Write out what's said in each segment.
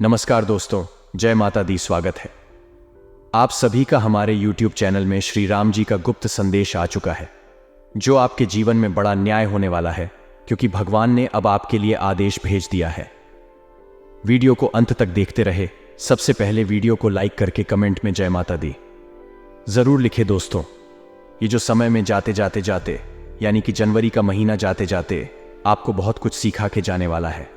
नमस्कार दोस्तों, जय माता दी। स्वागत है आप सभी का हमारे YouTube चैनल में। श्री राम जी का गुप्त संदेश आ चुका है जो आपके जीवन में बड़ा न्याय होने वाला है, क्योंकि भगवान ने अब आपके लिए आदेश भेज दिया है। वीडियो को अंत तक देखते रहे। सबसे पहले वीडियो को लाइक करके कमेंट में जय माता दी जरूर लिखे। दोस्तों, ये जो समय में जाते जाते यानी कि जनवरी का महीना जाते जाते आपको बहुत कुछ सिखा के जाने वाला है,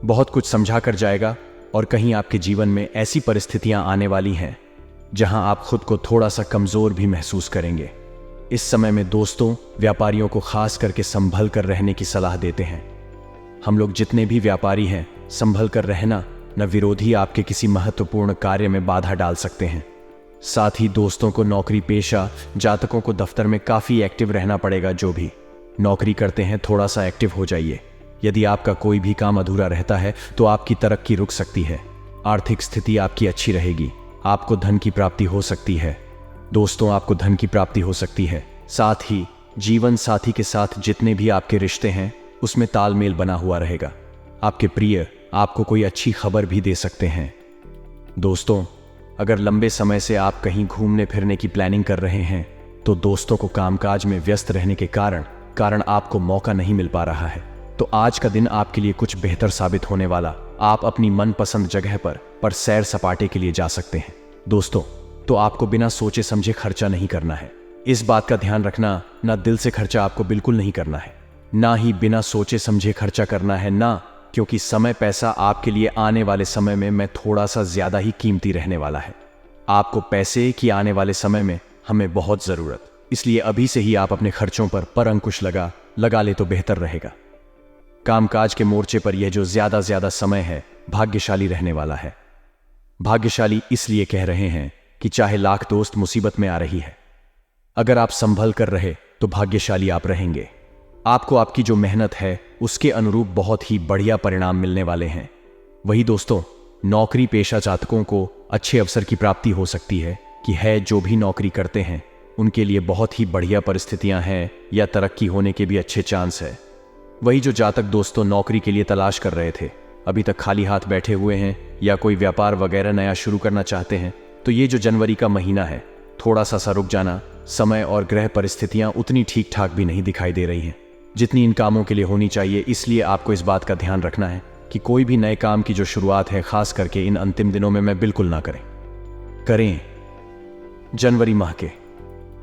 बहुत कुछ समझा कर जाएगा। और कहीं आपके जीवन में ऐसी परिस्थितियां आने वाली हैं जहां आप खुद को थोड़ा सा कमजोर भी महसूस करेंगे। इस समय में दोस्तों, व्यापारियों को खास करके संभल कर रहने की सलाह देते हैं। हम लोग जितने भी व्यापारी हैं, संभल कर रहना, न विरोधी आपके किसी महत्वपूर्ण कार्य में बाधा डाल सकते हैं। साथ ही दोस्तों को नौकरी पेशा जातकों को दफ्तर में काफी एक्टिव रहना पड़ेगा। जो भी नौकरी करते हैं थोड़ा सा एक्टिव हो जाइए। यदि आपका कोई भी काम अधूरा रहता है तो आपकी तरक्की रुक सकती है। आर्थिक स्थिति आपकी अच्छी रहेगी। आपको धन की प्राप्ति हो सकती है। दोस्तों, आपको धन की प्राप्ति हो सकती है। साथ ही जीवन साथी के साथ जितने भी आपके रिश्ते हैं उसमें तालमेल बना हुआ रहेगा। आपके प्रिय आपको कोई अच्छी खबर भी दे सकते हैं। दोस्तों, अगर लंबे समय से आप कहीं घूमने फिरने की प्लानिंग कर रहे हैं तो दोस्तों को कामकाज में व्यस्त रहने के कारण आपको मौका नहीं मिल पा रहा है। तो आज का दिन आपके लिए कुछ बेहतर साबित होने वाला। आप अपनी मनपसंद जगह पर सैर सपाटे के लिए जा सकते हैं। दोस्तों, तो आपको बिना सोचे समझे खर्चा नहीं करना है। इस बात का ध्यान रखना, ना दिल से खर्चा आपको बिल्कुल नहीं करना है, ना ही बिना सोचे समझे खर्चा करना है ना, क्योंकि समय पैसा आपके लिए आने वाले समय में थोड़ा सा ज्यादा ही कीमती रहने वाला है। आपको पैसे की आने वाले समय में हमें बहुत जरूरत, इसलिए अभी से ही आप अपने खर्चों पर अंकुश लगा ले तो बेहतर रहेगा। कामकाज के मोर्चे पर यह जो ज्यादा समय है भाग्यशाली रहने वाला है। भाग्यशाली इसलिए कह रहे हैं कि चाहे लाख दोस्त मुसीबत में आ रही है, अगर आप संभल कर रहे तो भाग्यशाली आप रहेंगे। आपको आपकी जो मेहनत है उसके अनुरूप बहुत ही बढ़िया परिणाम मिलने वाले हैं। वही दोस्तों, नौकरी पेशा जातकों को अच्छे अवसर की प्राप्ति हो सकती है जो भी नौकरी करते हैं उनके लिए बहुत ही बढ़िया परिस्थितियां हैं या तरक्की होने के भी अच्छे चांस है। वही जो जातक दोस्तों नौकरी के लिए तलाश कर रहे थे, अभी तक खाली हाथ बैठे हुए हैं या कोई व्यापार वगैरह नया शुरू करना चाहते हैं, तो ये जो जनवरी का महीना है थोड़ा सा रुक जाना। समय और ग्रह परिस्थितियां उतनी ठीक ठाक भी नहीं दिखाई दे रही हैं जितनी इन कामों के लिए होनी चाहिए। इसलिए आपको इस बात का ध्यान रखना है कि कोई भी नए काम की जो शुरुआत है, खास करके इन अंतिम दिनों में बिल्कुल ना करें जनवरी माह के,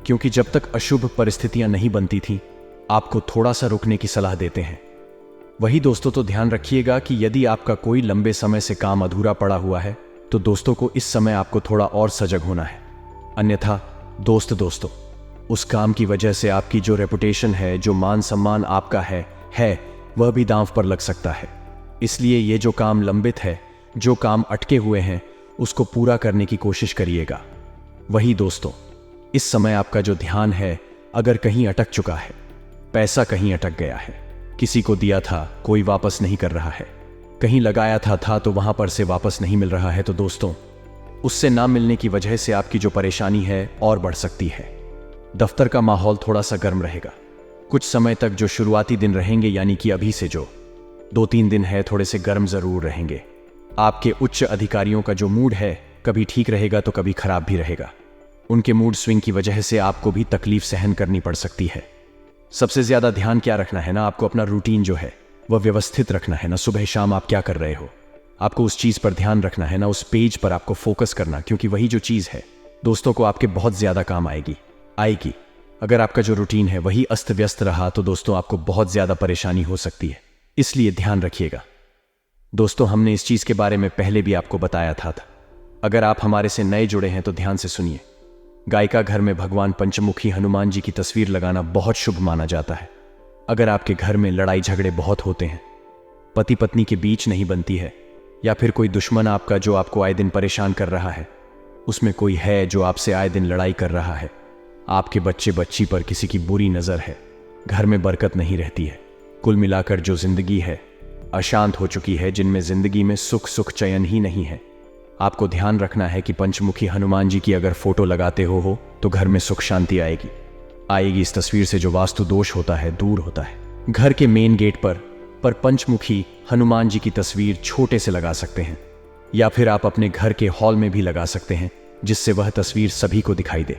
क्योंकि जब तक अशुभ परिस्थितियां नहीं बनती थी आपको थोड़ा सा रुकने की सलाह देते हैं। वही दोस्तों, तो ध्यान रखिएगा कि यदि आपका कोई लंबे समय से काम अधूरा पड़ा हुआ है तो दोस्तों को इस समय आपको थोड़ा और सजग होना है। अन्यथा दोस्तों उस काम की वजह से आपकी जो रेपुटेशन है, जो मान सम्मान आपका है वह भी दांव पर लग सकता है। इसलिए ये जो काम लंबित है, जो काम अटके हुए हैं, उसको पूरा करने की कोशिश करिएगा। वही दोस्तों, इस समय आपका जो ध्यान है, अगर कहीं अटक चुका है, पैसा कहीं अटक गया है, किसी को दिया था कोई वापस नहीं कर रहा है, कहीं लगाया था तो वहां पर से वापस नहीं मिल रहा है, तो दोस्तों उससे ना मिलने की वजह से आपकी जो परेशानी है और बढ़ सकती है। दफ्तर का माहौल थोड़ा सा गर्म रहेगा कुछ समय तक। जो शुरुआती दिन रहेंगे, यानी कि अभी से जो 2-3 दिन है, थोड़े से गर्म जरूर रहेंगे। आपके उच्च अधिकारियों का जो मूड है कभी ठीक रहेगा तो कभी खराब भी रहेगा। उनके मूड स्विंग की वजह से आपको भी तकलीफ सहन करनी पड़ सकती है। सबसे ज्यादा ध्यान क्या रखना है ना, आपको अपना रूटीन जो है वह व्यवस्थित रखना है ना। सुबह शाम आप क्या कर रहे हो, आपको उस चीज पर ध्यान रखना है ना, उस पेज पर आपको फोकस करना, क्योंकि वही जो चीज है दोस्तों को आपके बहुत ज्यादा काम आएगी। अगर आपका जो रूटीन है वही अस्त व्यस्त रहा तो दोस्तों आपको बहुत ज्यादा परेशानी हो सकती है। इसलिए ध्यान रखिएगा। दोस्तों, हमने इस चीज के बारे में पहले भी आपको बताया था। अगर आप हमारे से नए जुड़े हैं तो ध्यान से सुनिए। गायिका घर में भगवान पंचमुखी हनुमान जी की तस्वीर लगाना बहुत शुभ माना जाता है। अगर आपके घर में लड़ाई झगड़े बहुत होते हैं, पति पत्नी के बीच नहीं बनती है, या फिर कोई दुश्मन आपका जो आपको आए दिन परेशान कर रहा है, उसमें कोई है जो आपसे आए दिन लड़ाई कर रहा है, आपके बच्चे बच्ची पर किसी की बुरी नजर है, घर में बरकत नहीं रहती है, कुल मिलाकर जो जिंदगी है अशांत हो चुकी है, जिनमें जिंदगी में सुख चयन ही नहीं है, आपको ध्यान रखना है कि पंचमुखी हनुमान जी की अगर फोटो लगाते हो तो घर में सुख शांति आएगी। इस तस्वीर से जो वास्तु दोष होता है दूर होता है। घर के मेन गेट पर पंचमुखी हनुमान जी की तस्वीर छोटे से लगा सकते हैं। या फिर आप अपने घर के हॉल में भी लगा सकते हैं, जिससे वह तस्वीर सभी को दिखाई दे।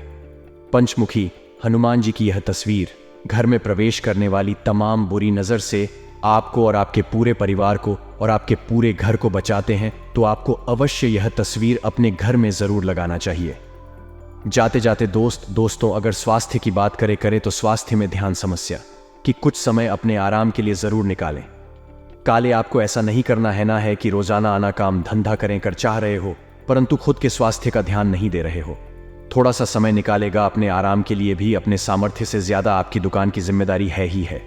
पंचमुखी हनुमान जी की यह तस्वीर घर में प्रवेश करने वाली तमाम बुरी नज़र से आपको और आपके पूरे परिवार को और आपके पूरे घर को बचाते हैं, तो आपको अवश्य यह तस्वीर अपने घर में ज़रूर लगाना चाहिए। जाते जाते दोस्तों अगर स्वास्थ्य की बात करें तो स्वास्थ्य में ध्यान समस्या कि कुछ समय अपने आराम के लिए ज़रूर निकालें। काले आपको ऐसा नहीं करना है कि रोज़ाना आना काम धंधा करें कर चाह रहे हो, परंतु खुद के स्वास्थ्य का ध्यान नहीं दे रहे हो। थोड़ा सा समय निकालेगा अपने आराम के लिए भी, अपने सामर्थ्य से ज़्यादा आपकी दुकान की जिम्मेदारी है ही है,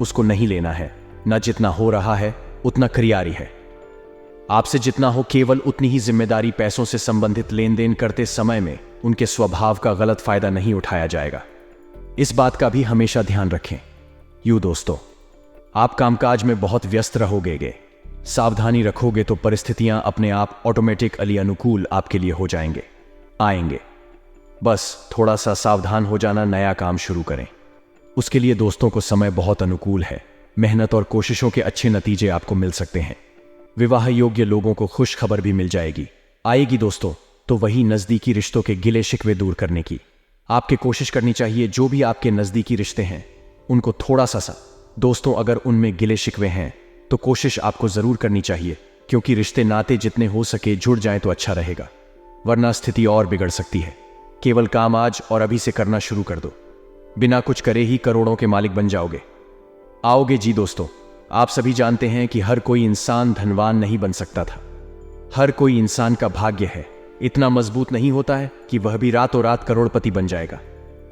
उसको नहीं लेना है। न जितना हो रहा है उतना क्रियारी है। आपसे जितना हो केवल उतनी ही जिम्मेदारी। पैसों से संबंधित लेन देन करते समय में उनके स्वभाव का गलत फायदा नहीं उठाया जाएगा, इस बात का भी हमेशा ध्यान रखें। यूं दोस्तों, आप कामकाज में बहुत व्यस्त रहोगे, सावधानी रखोगे तो परिस्थितियां अपने आप ऑटोमेटिकली अनुकूल आपके लिए हो आएंगे। बस थोड़ा सा सावधान हो जाना, नया काम शुरू करें। उसके लिए दोस्तों को समय बहुत अनुकूल है। मेहनत और कोशिशों के अच्छे नतीजे आपको मिल सकते हैं। विवाह योग्य लोगों को खुश खबर भी मिल आएगी दोस्तों, तो वही नज़दीकी रिश्तों के गिले शिकवे दूर करने की आपके कोशिश करनी चाहिए। जो भी आपके नज़दीकी रिश्ते हैं उनको थोड़ा सा दोस्तों, अगर उनमें गिले शिकवे हैं तो कोशिश आपको ज़रूर करनी चाहिए, क्योंकि रिश्ते नाते जितने हो सके जुड़ जाएं तो अच्छा रहेगा, वरना स्थिति और बिगड़ सकती है। केवल काम आज और अभी से करना शुरू कर दो, बिना कुछ करे ही करोड़ों के मालिक बन आओगे जी दोस्तों। आप सभी जानते हैं कि हर कोई इंसान धनवान नहीं बन सकता था। हर कोई इंसान का भाग्य है इतना मजबूत नहीं होता है कि वह भी रातों रात करोड़पति बन जाएगा।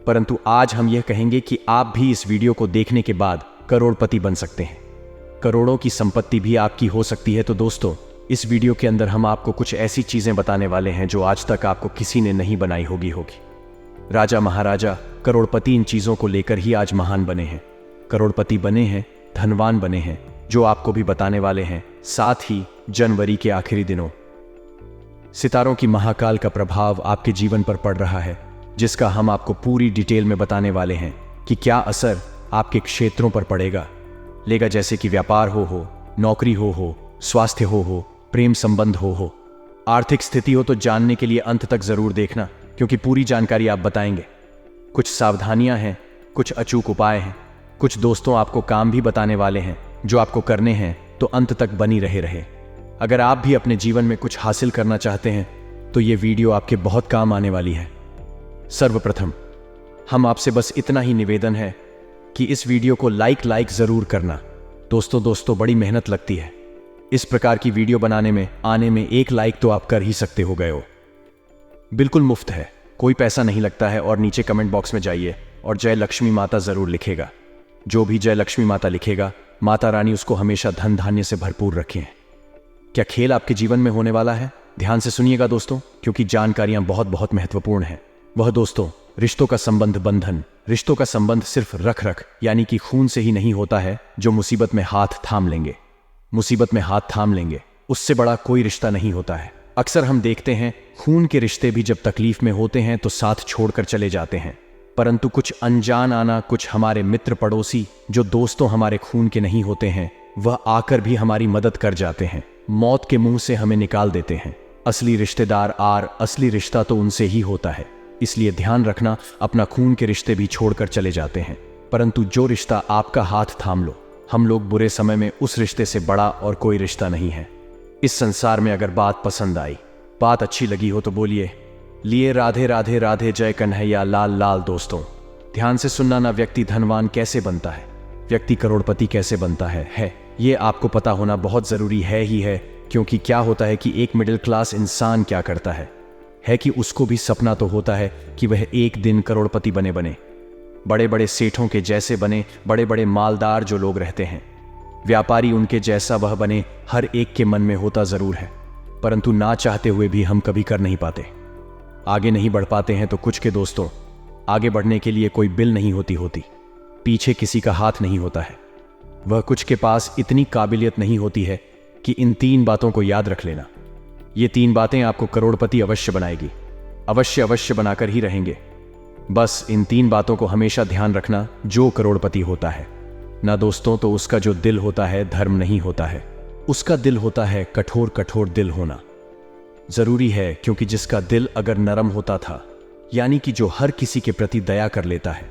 परंतु आज हम यह कहेंगे कि आप भी इस वीडियो को देखने के बाद करोड़पति बन सकते हैं। करोड़ों की संपत्ति भी आपकी हो सकती है। तो दोस्तों, इस वीडियो के अंदर हम आपको कुछ ऐसी चीजें बताने वाले हैं जो आज तक आपको किसी ने नहीं बनाई होगी। राजा महाराजा करोड़पति इन चीजों को लेकर ही आज महान बने हैं, करोड़पति बने हैं, धनवान बने हैं, जो आपको भी बताने वाले हैं। साथ ही जनवरी के आखिरी दिनों सितारों की महाकाल का प्रभाव आपके जीवन पर पड़ रहा है, जिसका हम आपको पूरी डिटेल में बताने वाले हैं कि क्या असर आपके क्षेत्रों पर पड़ेगा लेगा, जैसे कि व्यापार हो, नौकरी हो, स्वास्थ्य हो, प्रेम संबंध हो, आर्थिक स्थिति हो। तो जानने के लिए अंत तक जरूर देखना, क्योंकि पूरी जानकारी आप बताएंगे। कुछ सावधानियां हैं, कुछ अचूक उपाय हैं, कुछ दोस्तों आपको काम भी बताने वाले हैं जो आपको करने हैं, तो अंत तक बनी रहे। अगर आप भी अपने जीवन में कुछ हासिल करना चाहते हैं तो ये वीडियो आपके बहुत काम आने वाली है। सर्वप्रथम हम आपसे बस इतना ही निवेदन है कि इस वीडियो को लाइक जरूर करना। दोस्तों बड़ी मेहनत लगती है इस प्रकार की वीडियो बनाने में एक लाइक तो आप कर ही सकते हो गए हो। बिल्कुल मुफ्त है, कोई पैसा नहीं लगता है। और नीचे कमेंट बॉक्स में जाइए और जय लक्ष्मी माता जरूर लिखेगा। जो भी जय लक्ष्मी माता लिखेगा, माता रानी उसको हमेशा धन धान्य से भरपूर रखें। क्या खेल आपके जीवन में होने वाला है? ध्यान से सुनिएगा दोस्तों, क्योंकि जानकारियां बहुत महत्वपूर्ण हैं। वह दोस्तों, रिश्तों का संबंध बंधन, रिश्तों का संबंध सिर्फ रख यानी कि खून से ही नहीं होता है। जो मुसीबत में हाथ थाम लेंगे उससे बड़ा कोई रिश्ता नहीं होता है। अक्सर हम देखते हैं खून के रिश्ते भी जब तकलीफ में होते हैं तो साथ छोड़कर चले जाते हैं, परंतु कुछ अनजान आना, कुछ हमारे मित्र पड़ोसी जो दोस्तों हमारे खून के नहीं होते हैं, वह आकर भी हमारी मदद कर जाते हैं, मौत के मुंह से हमें निकाल देते हैं। असली रिश्तेदार असली रिश्ता तो उनसे ही होता है। इसलिए ध्यान रखना, अपना खून के रिश्ते भी छोड़कर चले जाते हैं, परंतु जो रिश्ता आपका हाथ थाम लो, हम लोग बुरे समय में उस रिश्ते से बड़ा और कोई रिश्ता नहीं है इस संसार में। अगर बात पसंद आई, बात अच्छी लगी हो तो बोलिए लिए राधे राधे राधे, जय कन्हैया लाल लाल। दोस्तों ध्यान से सुनना ना, व्यक्ति धनवान कैसे बनता है, व्यक्ति करोड़पति कैसे बनता है ये आपको पता होना बहुत जरूरी है। क्योंकि क्या होता है कि एक मिडिल क्लास इंसान क्या करता है कि उसको भी सपना तो होता है कि वह एक दिन करोड़पति बने, बड़े बड़े सेठों के जैसे बने, बड़े बड़े मालदार जो लोग रहते हैं, व्यापारी उनके जैसा वह बने। हर एक के मन में होता जरूर है, परंतु ना चाहते हुए भी हम कभी कर नहीं पाते, आगे नहीं बढ़ पाते हैं। तो कुछ के दोस्तों, आगे बढ़ने के लिए कोई बिल नहीं होती, पीछे किसी का हाथ नहीं होता है। वह कुछ के पास इतनी काबिलियत नहीं होती है कि इन 3 बातों को याद रख लेना। ये 3 बातें आपको करोड़पति अवश्य बनाएगी, अवश्य बनाकर ही रहेंगे। बस इन 3 बातों को हमेशा ध्यान रखना। जो करोड़पति होता है ना दोस्तों, तो उसका जो दिल होता है धर्म नहीं होता है, उसका दिल होता है कठोर दिल होना। जरूरी है क्योंकि जिसका दिल अगर नरम होता था, यानी कि जो हर किसी के प्रति दया कर लेता है,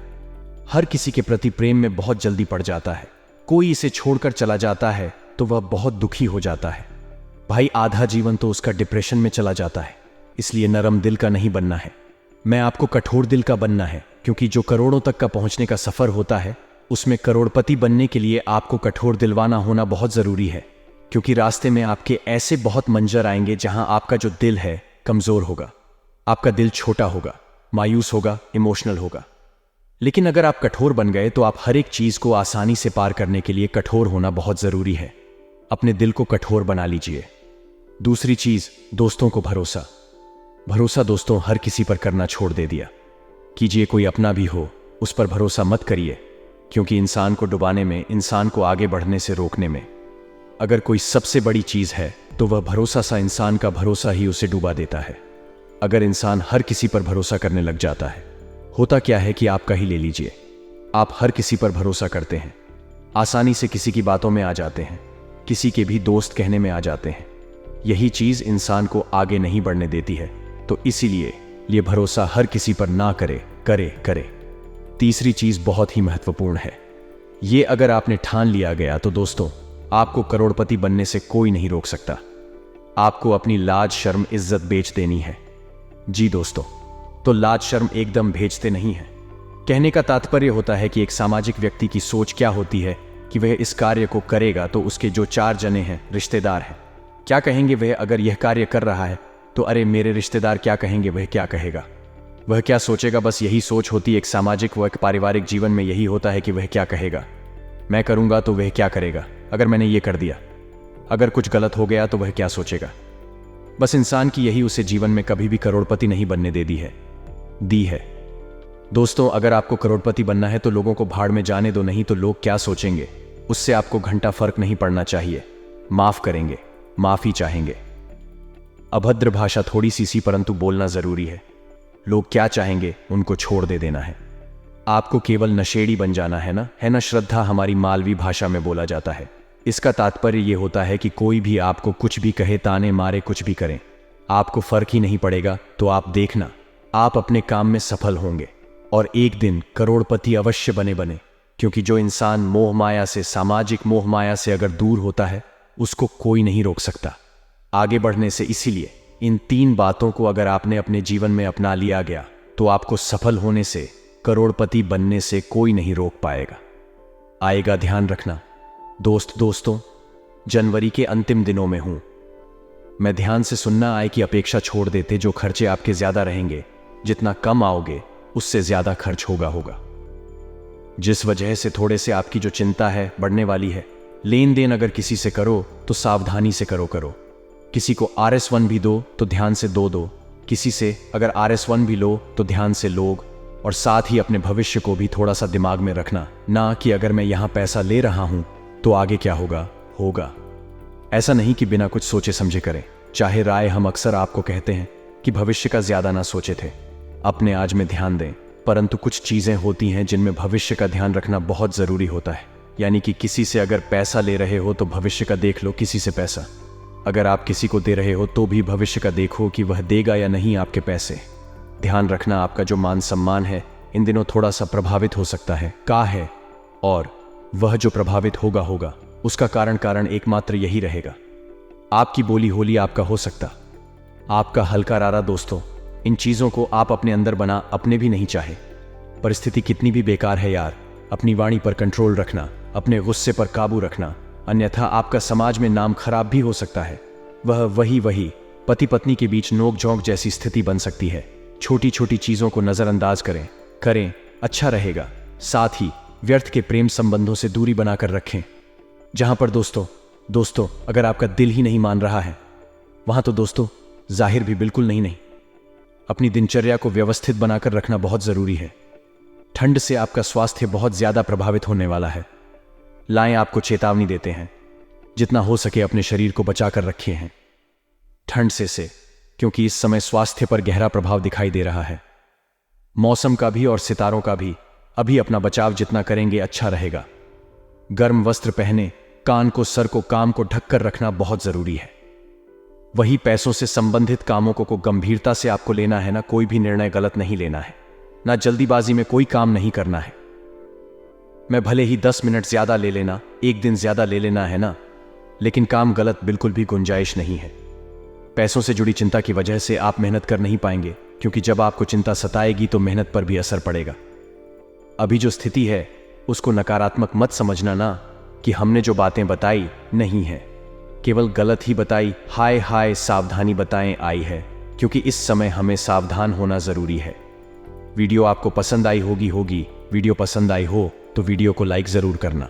हर किसी के प्रति प्रेम में बहुत जल्दी पड़ जाता है, कोई इसे छोड़कर चला जाता है तो वह बहुत दुखी हो जाता है। भाई आधा जीवन तो उसका डिप्रेशन में चला जाता है। इसलिए नरम दिल का नहीं बनना है, मैं आपको कठोर दिल का बनना है, क्योंकि जो करोड़ों तक का पहुंचने का सफर होता है उसमें करोड़पति बनने के लिए आपको कठोर दिलवाना होना बहुत जरूरी है। क्योंकि रास्ते में आपके ऐसे बहुत मंजर आएंगे जहां आपका जो दिल है कमजोर होगा, आपका दिल छोटा होगा, मायूस होगा, इमोशनल होगा। लेकिन अगर आप कठोर बन गए तो आप हर एक चीज को आसानी से पार करने के लिए कठोर होना बहुत जरूरी है। अपने दिल को कठोर बना लीजिए। दूसरी चीज, दोस्तों को भरोसा। भरोसा दोस्तों हर किसी पर करना छोड़ दे दिया। कीजिए कोई अपना भी हो, उस पर भरोसा मत करिए, क्योंकि इंसान को डुबाने में, इंसान को आगे बढ़ने से रोकने में अगर कोई सबसे बड़ी चीज है तो वह भरोसा सा इंसान का भरोसा ही उसे डुबा देता है। अगर इंसान हर किसी पर भरोसा करने लग जाता है, होता क्या है कि आपका ही ले लीजिए, आप हर किसी पर भरोसा करते हैं, आसानी से किसी की बातों में आ जाते हैं, किसी के भी दोस्त कहने में आ जाते हैं। यही चीज इंसान को आगे नहीं बढ़ने देती है। तो इसीलिए ये भरोसा हर किसी पर ना करे। तीसरी चीज बहुत ही महत्वपूर्ण है। ये अगर आपने ठान लिया गया तो दोस्तों आपको करोड़पति बनने से कोई नहीं रोक सकता। आपको अपनी लाज शर्म इज्जत बेच देनी है। जी दोस्तों, तो लाज शर्म एकदम भेजते नहीं है। कहने का तात्पर्य होता है कि एक सामाजिक व्यक्ति की सोच क्या होती है कि वह इस कार्य को करेगा तो उसके जो 4 जने हैं, रिश्तेदार हैं, क्या कहेंगे वह अगर यह कार्य कर रहा है तो अरे मेरे रिश्तेदार क्या कहेंगे, वह क्या कहेगा, वह क्या सोचेगा। बस यही सोच होती है एक सामाजिक व एक पारिवारिक जीवन में। यही होता है कि वह क्या कहेगा, मैं करूंगा तो वह क्या करेगा, अगर मैंने ये कर दिया, अगर कुछ गलत हो गया तो वह क्या सोचेगा। बस इंसान की यही उसे जीवन में कभी भी करोड़पति नहीं बनने दी है। दोस्तों अगर आपको करोड़पति बनना है तो लोगों को भाड़ में जाने दो, नहीं तो लोग क्या सोचेंगे उससे आपको घंटा फर्क नहीं पड़ना चाहिए। माफ करेंगे, माफी चाहेंगे। अभद्र भाषा थोड़ी सी परंतु बोलना जरूरी है। लोग क्या चाहेंगे उनको छोड़ देना है। आपको केवल नशेड़ी बन जाना है ना श्रद्धा हमारी मालवी भाषा में बोला जाता है। इसका तात्पर्य यह होता है कि कोई भी आपको कुछ भी कहे, ताने मारे, कुछ भी करें, आपको फर्क ही नहीं पड़ेगा। तो आप देखना, आप अपने काम में सफल होंगे और एक दिन करोड़पति अवश्य बने। क्योंकि जो इंसान मोह माया से, सामाजिक मोह माया से अगर दूर होता है उसको कोई नहीं रोक सकता आगे बढ़ने से। इसीलिए इन 3 बातों को अगर आपने अपने जीवन में अपना लिया गया तो आपको सफल होने से, करोड़पति बनने से कोई नहीं रोक पाएगा। आएगा ध्यान रखना। दोस्तों जनवरी के अंतिम दिनों में हूं मैं। ध्यान से सुनना, आय की अपेक्षा छोड़ देते। जो खर्चे आपके ज्यादा रहेंगे, जितना कम आओगे उससे ज्यादा खर्च होगा। जिस वजह से थोड़े से आपकी जो चिंता है बढ़ने वाली है। लेन देन अगर किसी से करो तो सावधानी से करो। किसी को RS1 भी दो तो ध्यान से दो। किसी से अगर RS1 भी लो तो ध्यान से लोग, और साथ ही अपने भविष्य को भी थोड़ा सा दिमाग में रखना, ना कि अगर मैं यहां पैसा ले रहा हूं तो आगे क्या होगा। ऐसा नहीं कि बिना कुछ सोचे समझे करें। चाहे राय हम अक्सर आपको कहते हैं कि भविष्य का ज्यादा ना सोचे थे, अपने आज में ध्यान दें। परंतु कुछ चीजें होती हैं जिनमें भविष्य का ध्यान रखना बहुत जरूरी होता है। यानी कि किसी से अगर पैसा ले रहे हो तो भविष्य का देख लो। किसी से पैसा अगर आप किसी को दे रहे हो तो भी भविष्य का देखो कि वह देगा या नहीं आपके पैसे। ध्यान रखना, आपका जो मान सम्मान है इन दिनों थोड़ा सा प्रभावित हो सकता है और वह जो प्रभावित होगा उसका कारण एकमात्र यही रहेगा, आपकी बोली होली आपका हो सकता, आपका हल्का रारा। दोस्तों इन चीजों को आप अपने अंदर बना अपने भी नहीं चाहे। परिस्थिति कितनी भी बेकार है यार, अपनी वाणी पर कंट्रोल रखना, अपने गुस्से पर काबू रखना, अन्यथा आपका समाज में नाम खराब भी हो सकता है। वही पति पत्नी के बीच नोक झोंक जैसी स्थिति बन सकती है। छोटी छोटी चीजों को नजरअंदाज करें, अच्छा रहेगा। साथ ही व्यर्थ के प्रेम संबंधों से दूरी बनाकर रखें। जहां पर दोस्तों अगर आपका दिल ही नहीं मान रहा है वहां तो दोस्तों जाहिर भी बिल्कुल नहीं। अपनी दिनचर्या को व्यवस्थित बनाकर रखना बहुत जरूरी है। ठंड से आपका स्वास्थ्य बहुत ज्यादा प्रभावित होने वाला है। लाएं आपको चेतावनी देते हैं, जितना हो सके अपने शरीर को बचाकर रखिए हैं ठंड से, क्योंकि इस समय स्वास्थ्य पर गहरा प्रभाव दिखाई दे रहा है। मौसम का भी और सितारों का भी। अभी अपना बचाव जितना करेंगे अच्छा रहेगा। गर्म वस्त्र पहने, कान को, सर को, काम को ढककर रखना बहुत जरूरी है। वही पैसों से संबंधित कामों को गंभीरता से आपको लेना है ना, कोई भी निर्णय गलत नहीं लेना है, ना जल्दीबाजी में कोई काम नहीं करना है। मैं भले ही 10 मिनट ज्यादा ले लेना, एक दिन ज्यादा ले लेना है ना, लेकिन काम गलत बिल्कुल भी गुंजाइश नहीं है। पैसों से जुड़ी चिंता की वजह से आप मेहनत कर नहीं पाएंगे, क्योंकि जब आपको चिंता सताएगी तो मेहनत पर भी असर पड़ेगा। अभी जो स्थिति है उसको नकारात्मक मत समझना ना, कि हमने जो बातें बताई नहीं है, केवल गलत ही बताई, हाय हाय सावधानी बताएं आई है, क्योंकि इस समय हमें सावधान होना जरूरी है। वीडियो आपको पसंद आई होगी। वीडियो पसंद आई हो तो वीडियो को लाइक जरूर करना।